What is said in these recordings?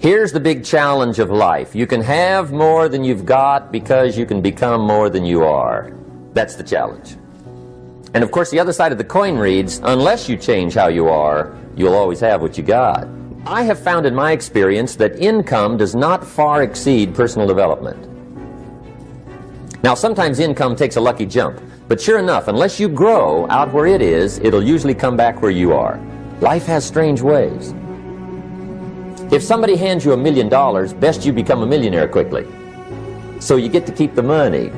Here's the big challenge of life. You can have more than you've got because you can become more than you are. That's the challenge. And of course, the other side of the coin reads, unless you change how you are, you'll always have what you got. I have found in my experience that income does not far exceed personal development. Now, sometimes income takes a lucky jump, but sure enough, unless you grow out where it is, it'll usually come back where you are. Life has strange ways. If somebody hands you $1 million, best you become a millionaire quickly, so you get to keep the money.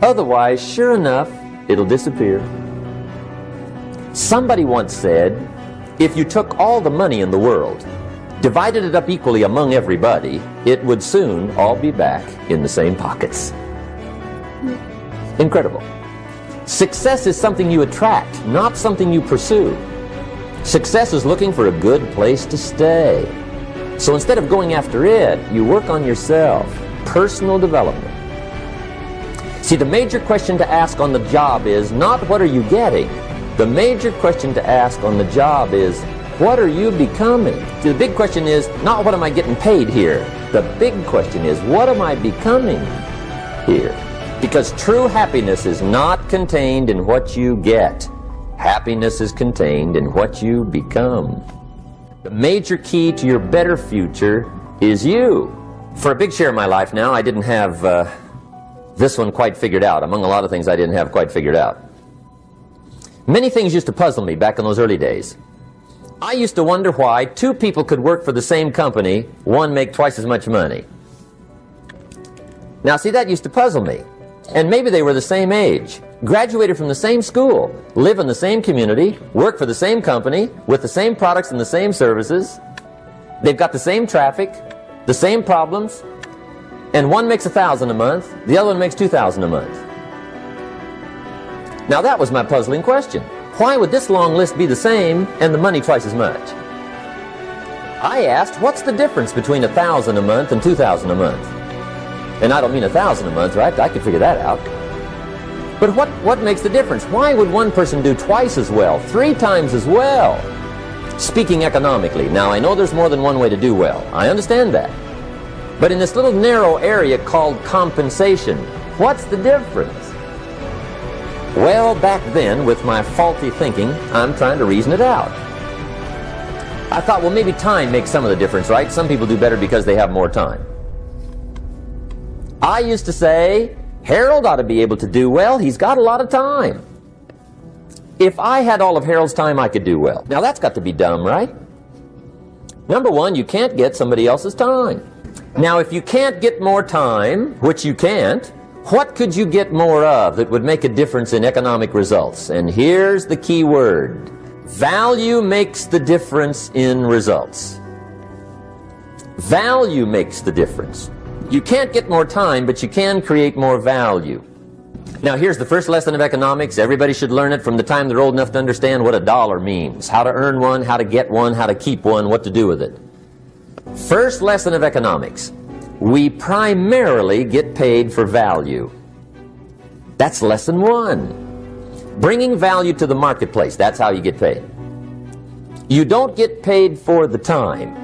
Otherwise, sure enough, it'll disappear. Somebody once said, if you took all the money in the world, divided it up equally among everybody, it would soon all be back in the same pockets. Incredible. Success is something you attract, not something you pursue. Success is looking for a good place to stay. So instead of going after it, you work on yourself. Personal development. See, the major question to ask on the job is not what are you getting. The major question to ask on the job is what are you becoming? See, the big question is not what am I getting paid here. The big question is what am I becoming here? Because true happiness is not contained in what you get. Happiness is contained in what you become. The major key to your better future is you. For a big share of my life now, I didn't have this one quite figured out. Among a lot of things I didn't have quite figured out. Many things used to puzzle me back in those early days. I used to wonder why two people could work for the same company, one make twice as much money. Now see, that used to puzzle me. And maybe they were the same age, graduated from the same school, live in the same community, work for the same company, with the same products and the same services. They've got the same traffic, the same problems, and one makes $1,000 a month, the other one makes $2,000 a month. Now that was my puzzling question. Why would this long list be the same and the money twice as much? I asked, what's the difference between $1,000 a month and $2,000 a month? And I don't mean $1,000 a month, right? I could figure that out. But what makes the difference? Why would one person do twice as well, 3 times as well? Speaking economically, now I know there's more than one way to do well. I understand that. But in this little narrow area called compensation, what's the difference? Well, back then, with my faulty thinking, I'm trying to reason it out. I thought, well, maybe time makes some of the difference, right? Some people do better because they have more time. I used to say, Harold ought to be able to do well. He's got a lot of time. If I had all of Harold's time, I could do well. Now, that's got to be dumb, right? Number one, you can't get somebody else's time. Now, if you can't get more time, which you can't, what could you get more of that would make a difference in economic results? And here's the key word. Value makes the difference in results. Value makes the difference. You can't get more time, but you can create more value. Now here's the first lesson of economics. Everybody should learn it from the time they're old enough to understand what a dollar means. How to earn one, how to get one, how to keep one, what to do with it. First lesson of economics. We primarily get paid for value. That's lesson 1. Bringing value to the marketplace. That's how you get paid. You don't get paid for the time.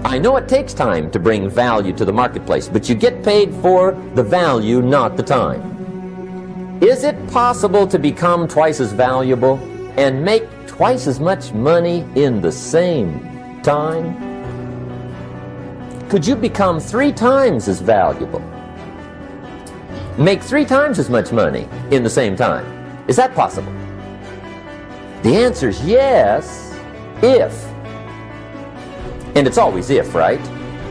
I know it takes time to bring value to the marketplace, but you get paid for the value, not the time. Is it possible to become twice as valuable and make twice as much money in the same time? Could you become 3 times as valuable? Make 3 times as much money in the same time? Is that possible? The answer is yes, if. And it's always if, right?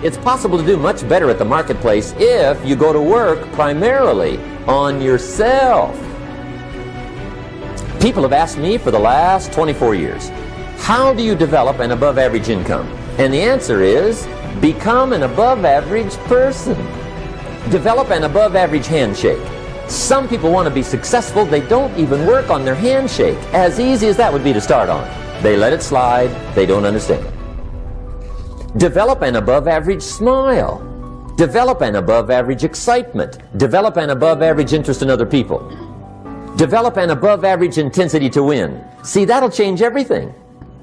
It's possible to do much better at the marketplace if you go to work primarily on yourself. People have asked me for the last 24 years, how do you develop an above-average income? And the answer is, become an above-average person. Develop an above-average handshake. Some people want to be successful, they don't even work on their handshake. As easy as that would be to start on. They let it slide, they don't understand. Develop an above-average smile. Develop an above-average excitement. Develop an above-average interest in other people. Develop an above-average intensity to win. See, that'll change everything.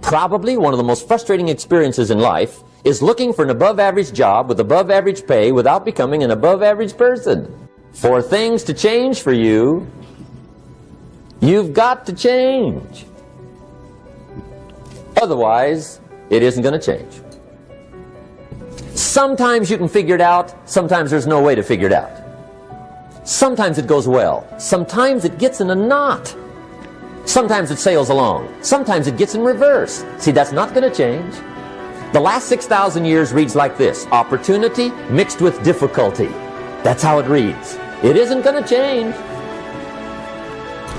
Probably one of the most frustrating experiences in life is looking for an above-average job with above-average pay without becoming an above-average person. For things to change for you, you've got to change. Otherwise, it isn't going to change. Sometimes you can figure it out, sometimes there's no way to figure it out. Sometimes it goes well, sometimes it gets in a knot. Sometimes it sails along, sometimes it gets in reverse. See, that's not going to change. The last 6,000 years reads like this: opportunity mixed with difficulty. That's how it reads. It isn't going to change.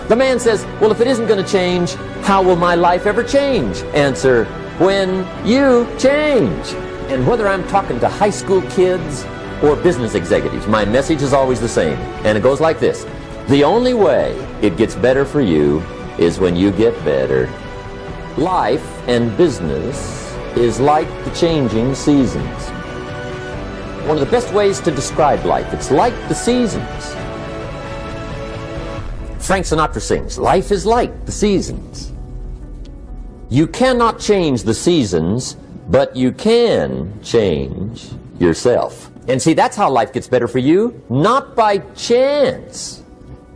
The man says, well, if it isn't going to change, how will my life ever change? Answer, when you change. And whether I'm talking to high school kids or business executives, my message is always the same. And it goes like this: the only way it gets better for you is when you get better. Life and business is like the changing seasons. One of the best ways to describe life, it's like the seasons. Frank Sinatra sings, life is like the seasons. You cannot change the seasons, but you can change yourself. And see, that's how life gets better for you, not by chance,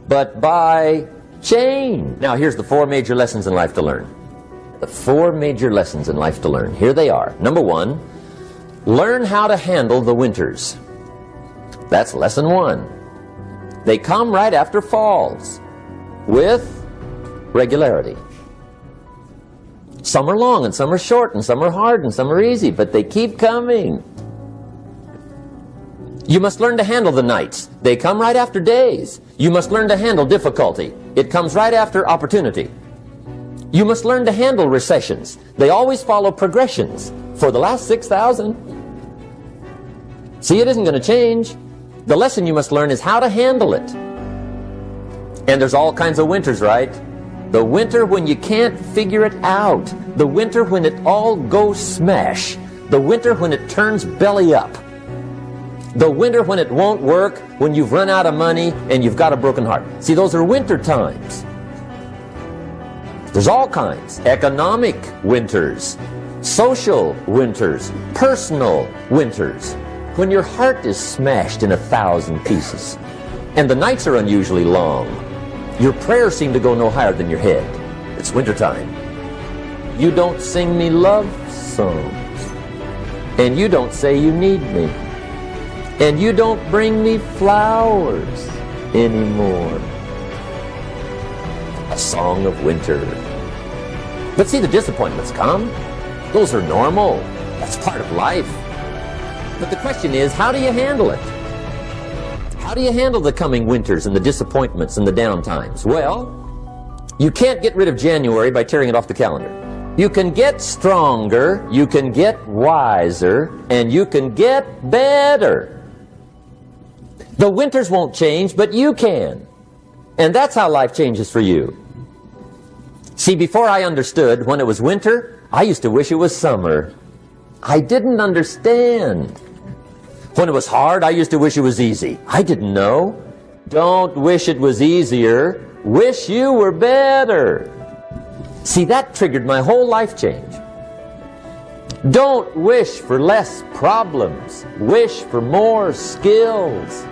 but by change. Now, here's the 4 major lessons in life to learn. The 4 major lessons in life to learn. Here they are. Number 1, learn how to handle the winters. That's lesson 1. They come right after falls, with regularity. Some are long, and some are short, and some are hard, and some are easy, but they keep coming. You must learn to handle the nights. They come right after days. You must learn to handle difficulty. It comes right after opportunity. You must learn to handle recessions. They always follow progressions for the last 6,000. See, it isn't going to change. The lesson you must learn is how to handle it. And there's all kinds of winters, right? The winter when you can't figure it out. The winter when it all goes smash. The winter when it turns belly up. The winter when it won't work, when you've run out of money and you've got a broken heart. See, those are winter times. There's all kinds. Economic winters, social winters, personal winters. When your heart is smashed in 1,000 pieces and the nights are unusually long, your prayers seem to go no higher than your head. It's wintertime. You don't sing me love songs, and you don't say you need me, and you don't bring me flowers anymore. A song of winter. But see, the disappointments come. Those are normal. That's part of life. But the question is, how do you handle it? How do you handle the coming winters and the disappointments and the downtimes? Well, you can't get rid of January by tearing it off the calendar. You can get stronger, you can get wiser, and you can get better. The winters won't change, but you can. And that's how life changes for you. See, before I understood, when it was winter, I used to wish it was summer. I didn't understand. When it was hard, I used to wish it was easy. I didn't know. Don't wish it was easier. Wish you were better. See, that triggered my whole life change. Don't wish for less problems. Wish for more skills.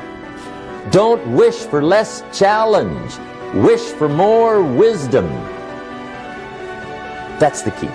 Don't wish for less challenge. Wish for more wisdom. That's the key.